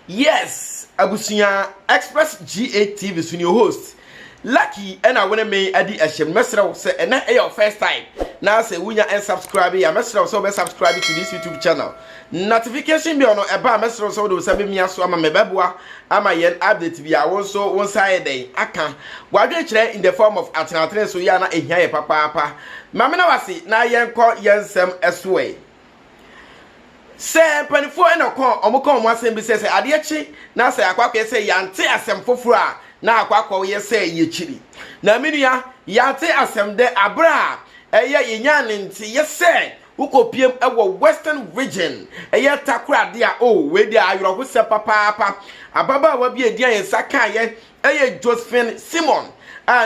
Yes, Abusia Express GATV is your host. Lucky and I want to make Adi Ashem Mesra say and not your first time. Now say we and subscribe ya Mesra so be subscribe to this YouTube channel. Notification be on about Mesra so do sabi me aso ama mebeboa ama yen update bi a wonso won side dey aka. Wadwe kire in the form of alternative so ya na ehia ye papa. Mame na wase na yen kọ yensem esoe. Say penifo eno kon omukon mo asem bi say ade echi na say akwakwa say yante asem foforo a na akwakwa ye say ye chiri na menua yante asem de abra eye yenya ne nti ye say ukopiem ewo western region eye takura de a we de ayoro se papa ababa wa bi edian ye saka ye eye Josephine Simon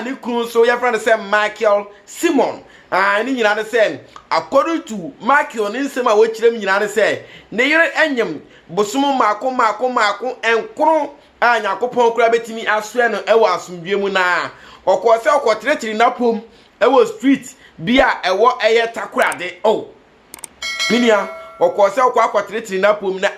ni kunu so ye friend say Michael Simon ni nyina ne say according to Michael ni nsema wo kirem nyina ne say ne yere enyem bosom mako enkro Nyakopon kura betimi asue no ewo asomdwe mu na okose okotiretiri napom ewo street bia ewo eye takurade minia okose okotiretiri napom na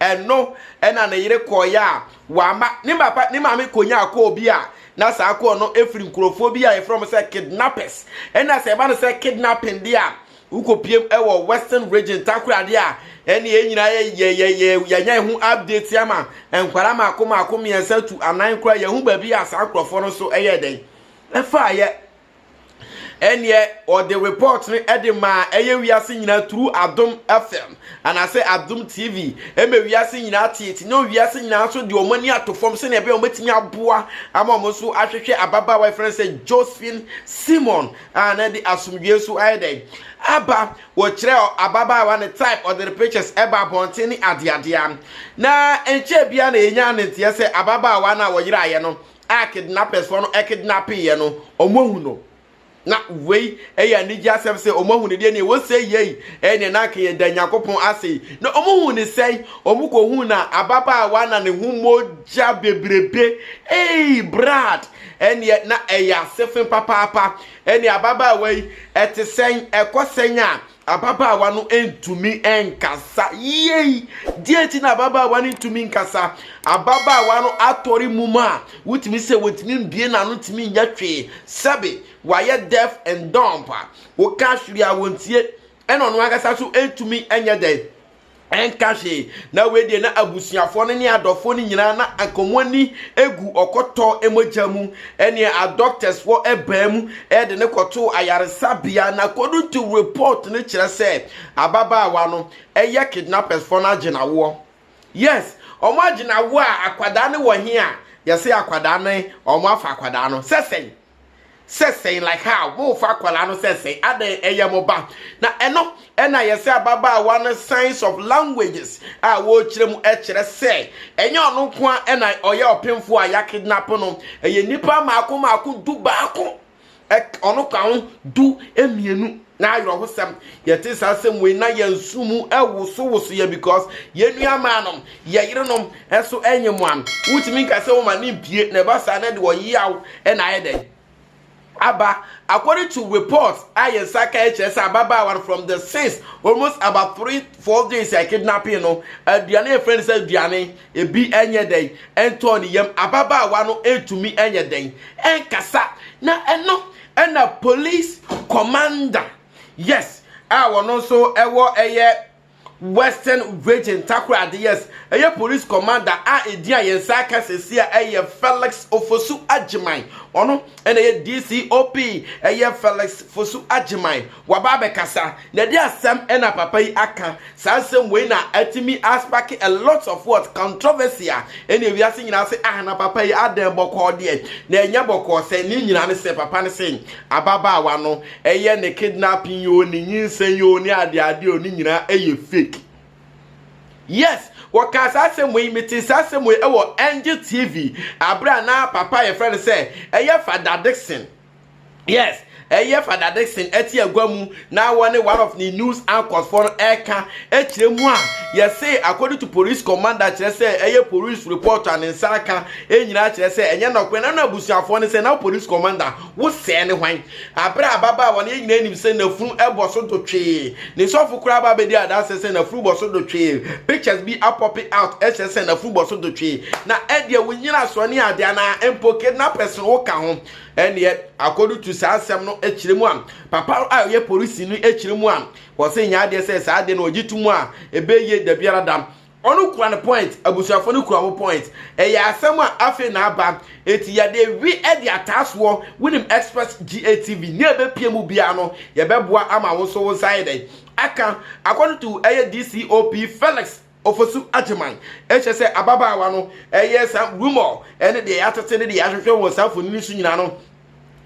eno ena na yire koya wama ni papa ni mama konya akọ obi a na sa akọ no efiri nkrofo bia e from say kidnappers ena say ba no say kidnapping dia ukopiem ewo western region takurade a eni enyina ye nya hu update ama enkwara mako miensa tu anan kura ye hu ba bi asa akrofo no so eye den efa ye eni or the report ni edema eye wiase nyina through Adom FM and I say Adom TV eme wiase nyina tieti no wiase nyina so de omani atofom se na ebe ometimi aboa ama omoso ahwehwe ababa wa friend say Josephine Simon and the asumdwe so eye aba wo kire ababa wa ne type or the pictures eba bonte ni adeadea na enche bia na enya ne tie se ababa wa na wo yira aye no kidnappers for no kidnapping ye no omohu no na wei eya niji asem se omohu ne de ne wo se yei ene na kan ye da Nyakopon ase na omohu ne sei omuko hu na ababa wa na ne hu moja bebrebe brad ene na eya sefen papa ene ababa wei etesen ekosenya ababa wa no entumi enkasa yei dieti na ababa wa no entumi nkasa ababa wa no atori muma wutimi se wotimi mbie na no timi nyatwe sabe waye deaf and dumb wo kashuri a wontie eno no agasa so entumi enye de enkashi na we de na abusuafo no ne adofo no nyina na akomoni egu okoto emojamu ene a doctors wo ebam de ne koto ayaresabia na according to report ne kire se ababa wa no eye kidnappers for na aginawo yes omo aginawo a akwada ne wo he a yese akwada ne omo afa akwada no sesen like how wo fa kwala no sesen ade eyemoba na ena yese ababa one science of languages a wo kirem kire se enye ono ko ena oye opemfo a ya kidnap no eye nipa mako du baako ono kan du emienu na ayro hosem yete sasem we na yansumu ewoso ye because yenua manom ye yerenom eso enyemwan wutimi nka se wo mani pie na ba sa na de wo yaw ena ayede Aba, according to reports, Saka HS Ababa one from the since almost about 3-4 days I kidnap you know. Diane friend said Diane a be any day and Tony yam Ababa one to me any day and Kasa na and a police commander. Yes, I want also a Western region takura yes a police commander Diane Saka Sesia Felix Ofosu Ajimai ono and a DCOP Felix Fosu Ajimai wababe kasa na dia sam ena papa yi aka sansem we na atimi aspect a lot of what controversy ene wiase nyina se na papa yi adem boko de na enya boko se ni nyina ne se papa ne se ababa wa no ne kidnapping yo ni nyinsen yo ni ade oni nyina fake. Yes, wakasa semwe meti sasemwe ewo Angel TV abra na papa ye friend say Father Dixon. Yes, Father Dixon eti agwamu na one of the news anchors for eka echire mu a ye say according to police commander kire say police reporter and nsaka enyina kire say enye nokwe na abusuafo ne say na police commander wo se ne hwan abra ababa won enyina nim say na funu eboso to twe ne sofu kura ba be dia that say na funu boso to twe pictures be up popping out say na funu boso to twe na edia wonyina so ne ade na empoke na person wo ka ho and yet according to Sansam no echiremu am papa aye police no echiremu am wo say nya ade say sa ade no ogitumu a ebeye da biara dam onu kura ne point abusuafo no kura wo point ya asem a afi na aba eti ya de wi e de ataswo winim express GATV ne ebepiemu bia no ye beboa ama wo so wo side aka according to DCOP Felix Ofosu Ajiman say ababa wa no some rumor and the atete ne de ahwehwe wo safo ni su nyina no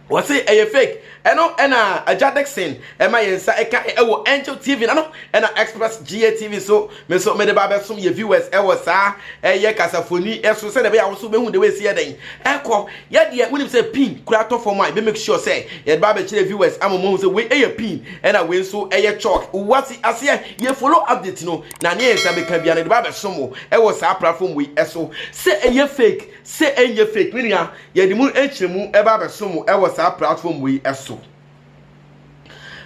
wo say fake eno ena Ajadexin ema yensa eka ewo Angel TV na no ena Express GATV so me de ba be som ye viewers ewo sa kasafoni eso se de be ya wo so be hu de we si eden eko ye de we say pin kura to for my be make sure say ye ba be kire viewers amomo say we pin ena we so chalk what ase ye follow update no na ne yensa be ka bia ne de ba be som ewo sa platform we eso say fake say fake me ya ye de mu enchiremu e ba be som ewo sa platform we eso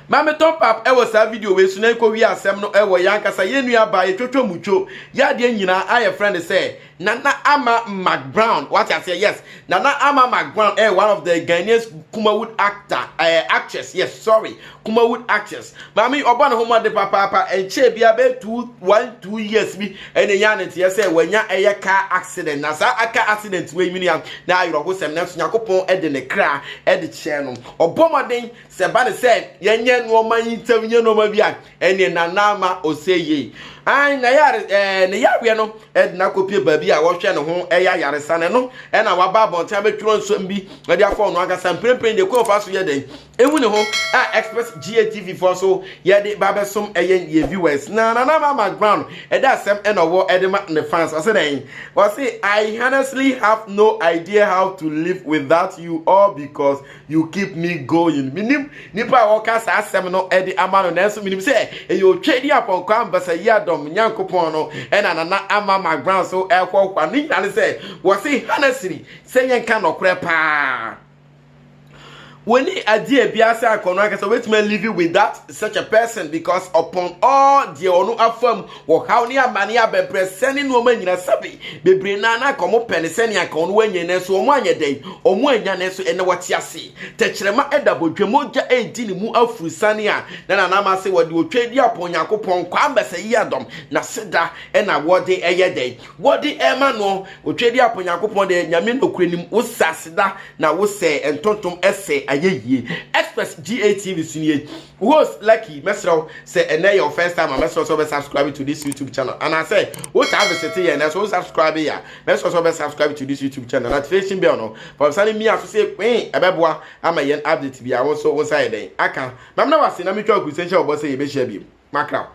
Mame top up ewo sa video we so na ko wi asem no ewo yankasa ye nua ba ye twotwo mucho ya de nyina aye friend say Nana Ama McBrown what I say yes Nana Ama McBrown one of the Ghanaian Kumawood actress yes sorry Kumawood actress mami oba na homo de papa enche bia be 2 years bi ene ya ne tie say wanya car accident na sa aka accident we mini am na ayro ho sem na so yakopon e de ne kra e de che no obomoden se ba ne say yenye no man yitam nye no ma bia ene Nana Ama oseye ai na yare ne yawe no na kopie baabi a wo hwe ne ho eya yare sane no na wa ba bonta betwuro nso mbi we dia phone no aga samprempren de ko fa so ye den ehu ne ho Express GATV for so ye de ba besom ye viewers na Ama McBrown da asem na wo de ma ne fans o say den we say I honestly have no idea how to live without you all because you keep me going minim nipa wo ka sa asem no de ama no na so minim say e yo twedi apon kwa ambasa ya Nyankopon no Nana Ama McBrown so kwa ni nyane say wo say honestly say yenka no kure pa when idea biasa akono akasa wait me live with that such a person because upon all the onu afam wo how ni amane abebre sene no manyina sabi bebre na na komo pene sene akono wanye ne so omo anye den omo anya ne so ene wati ase tekirema edabodwamoja edi ni mu afurusane a na Ama se wode otwedi apon Yakopon kwa ambasa yi adom na seda na wode eye den wode ema no otwedi apon Yakopon de nyame nokrenim wo saseda na wo se entontom ese ayeye Express GATV sunie host Lucky mesro say ene your first time mesro so be subscribe to this YouTube channel and I say what have visit here na so subscribe here mesro so be subscribe to this YouTube channel notification bell no for sending me aso say ebeboa ama yen update bia won so won side den aka mamna wase na metwa ku sense obo say ye be share bi makra